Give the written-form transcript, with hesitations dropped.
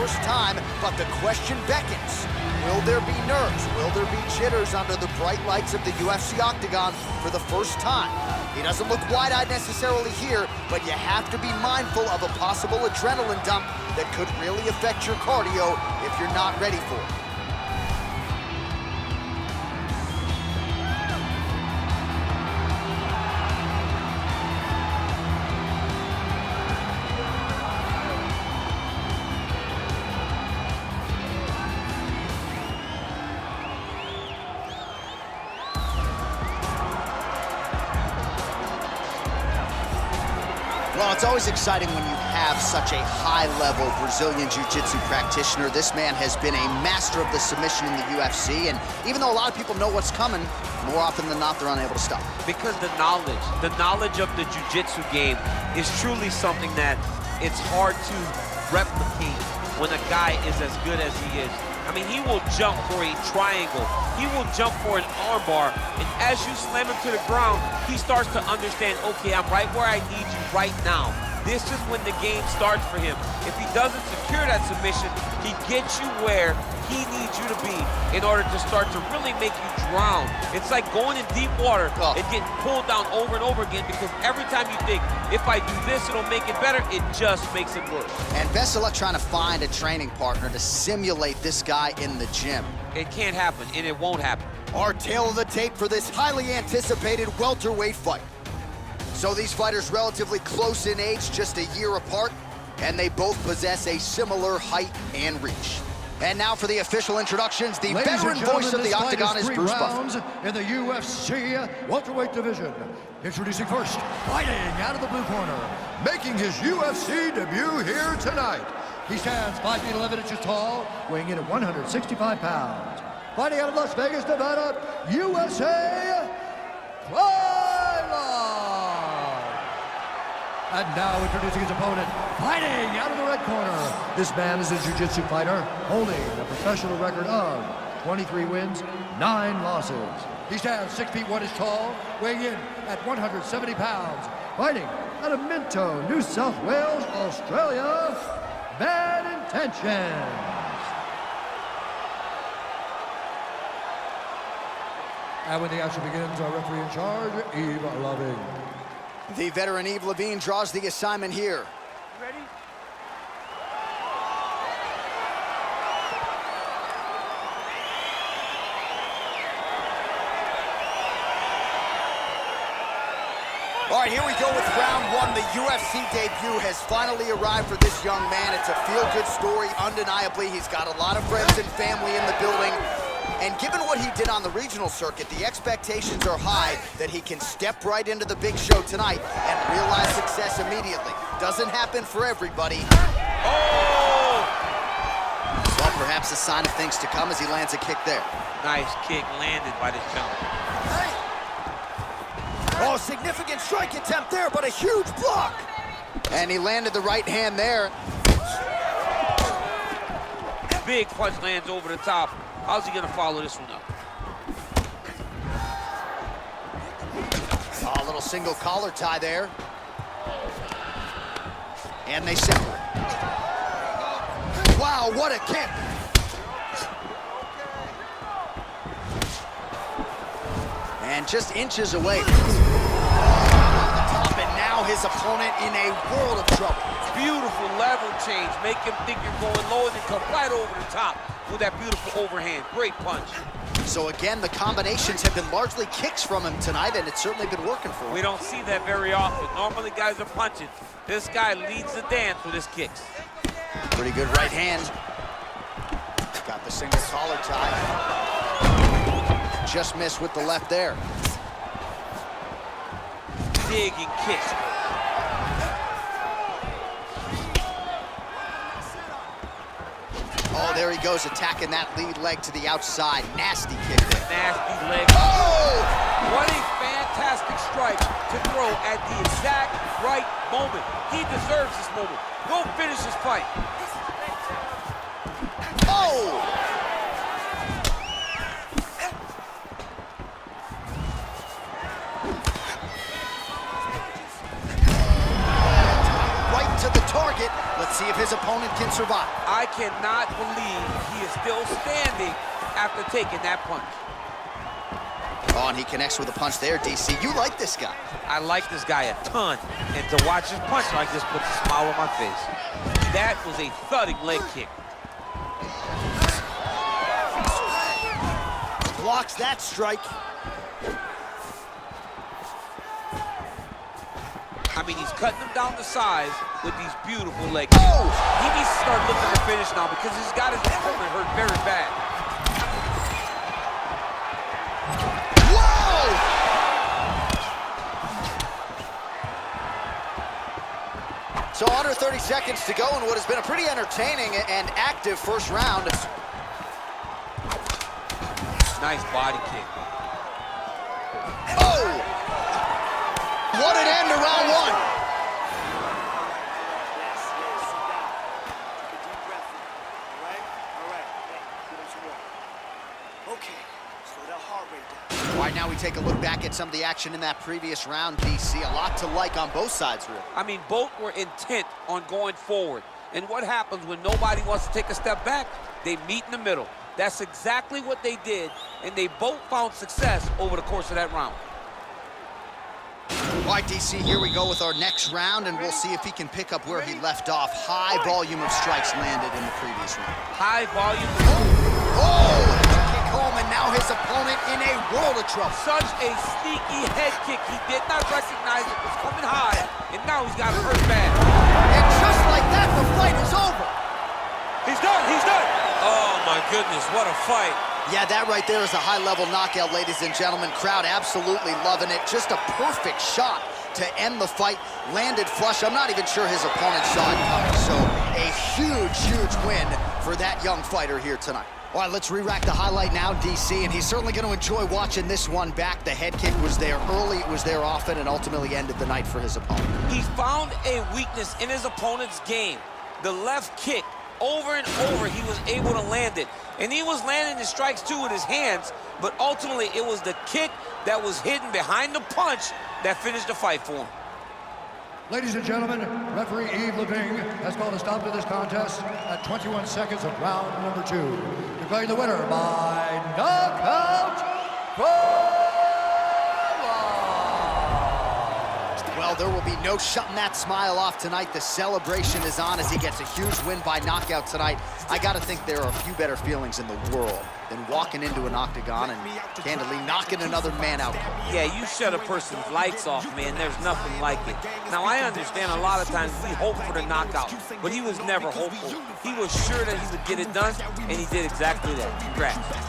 first time, but the question beckons. Will there be nerves? Will there be jitters under the bright lights of the UFC octagon for the first time? He doesn't look wide-eyed necessarily here, but you have to be mindful of a possible adrenaline dump that could really affect your cardio if you're not ready for it. Well, it's always exciting when you have such a high-level Brazilian Jiu-Jitsu practitioner. This man has been a master of the submission in the UFC, and even though a lot of people know what's coming, more often than not, they're unable to stop. Because the knowledge of the Jiu-Jitsu game is truly something that it's hard to replicate when a guy is as good as he is. I mean, he will jump for a triangle. He will jump for an armbar. And as you slam him to the ground, he starts to understand, okay, I'm right where I need you right now. This is when the game starts for him. If he doesn't secure that submission, he gets you where he needs you to be in order to start to really make you drown. It's like going in deep water and getting pulled down over and over again, because every time you think, if I do this, it'll make it better, it just makes it worse. And best of luck trying to find a training partner to simulate this guy in the gym. It can't happen, and it won't happen. Our tail of the tape for this highly anticipated welterweight fight. So these fighters relatively close in age, just a year apart, and they both possess a similar height and reach. And now for the official introductions, the veteran voice of the octagon is Bruce Buffer. In the UFC welterweight division. Introducing first, fighting out of the blue corner, making his UFC debut here tonight. He stands 5 feet 11 inches tall, weighing in at 165 pounds. Fighting out of Las Vegas, Nevada, USA, and now introducing his opponent, fighting out of the red corner. This man is a jiu-jitsu fighter, holding a professional record of 23 wins, 9 losses. He stands 6 feet 1 inches tall, weighing in at 170 pounds. Fighting out of Minto, New South Wales, Australia, Bad Intentions. And when the action begins, our referee in charge, Eve Loving. The veteran Yves Levine draws the assignment here. Ready? All right, here we go with round one. The UFC debut has finally arrived for this young man. It's a feel-good story, undeniably. He's got a lot of friends and family in the building. And given what he did on the regional circuit, the expectations are high that he can step right into the big show tonight and realize success immediately. Doesn't happen for everybody. Oh! Well, perhaps a sign of things to come as he lands a kick there. Nice kick landed by this gentleman. Oh, significant strike attempt there, but a huge block. And he landed the right hand there. Big punch lands over the top. How's he gonna follow this one up? Oh, a little single collar tie there. And they separate. Wow, what a kick. And just inches away. Top, and now his opponent in a world of trouble. Beautiful level change. Make him think you're going low and then come right over the top with that beautiful overhand. Great punch. So again, the combinations have been largely kicks from him tonight, and it's certainly been working for him. We don't see that very often. Normally guys are punching. This guy leads the dance with his kicks. Pretty good right hand. Got the single collar tie. Just missed with the left there. Dig and kick. Oh, there he goes, attacking that lead leg to the outside. Nasty kick there. Nasty leg. Oh! What a fantastic strike to throw at the exact right moment. He deserves this moment. Go finish this fight. Oh! Right to the target. Let's see if his opponent can survive. I cannot believe he is still standing after taking that punch. Oh, and he connects with a punch there, DC. You like this guy. I like this guy a ton, and to watch his punch like this puts a smile on my face. That was a thudding leg kick. Blocks that strike. I mean, he's cutting him down to size with these beautiful leg kicks. Oh! He needs to start looking to finish now because he's got his opponent hurt very bad. Whoa! So under 30 seconds to go in what has been a pretty entertaining and active first round. Nice body kick. Oh! What an end to round one. Yes, sit down. Take a deep breath in. All right? All right. Hey, get him some water. Okay, slow that heart rate down. All right, now we take a look back at some of the action in that previous round, DC. A lot to like on both sides, really. I mean, both were intent on going forward. And what happens when nobody wants to take a step back? They meet in the middle. That's exactly what they did, and they both found success over the course of that round. All right, DC, here we go with our next round, and we'll see if he can pick up where he left off. High volume of strikes landed in the previous round. High volume. Oh, kick home, and now his opponent in a world of trouble. Such a sneaky head kick. He did not recognize it was coming high, and now he's got it hurt bad. And just like that, the fight is over. He's done. He's done. Oh, my goodness. What a fight. Yeah, that right there is a high-level knockout, ladies and gentlemen. Crowd absolutely loving it. Just a perfect shot to end the fight. Landed flush. I'm not even sure his opponent saw it coming. So a huge, huge win for that young fighter here tonight. All right, let's re-rack the highlight now, DC, and he's certainly going to enjoy watching this one back. The head kick was there early, it was there often, and ultimately ended the night for his opponent. He found a weakness in his opponent's game. The left kick. Over and over, he was able to land it. And he was landing his strikes, too, with his hands. But ultimately, it was the kick that was hidden behind the punch that finished the fight for him. Ladies and gentlemen, referee Yves Leving has called a stop to this contest at 21 seconds of round number 2. Declaring the winner by knockout for Well, there will be no shutting that smile off tonight. The celebration is on as he gets a huge win by knockout tonight. I got to think there are a few better feelings in the world than walking into an octagon and candidly knocking another man out. Yeah, you shut a person's lights off, man. There's nothing like it. Now, I understand a lot of times we hope for the knockout, but he was never hopeful. He was sure that he would get it done, and he did exactly that. Congrats.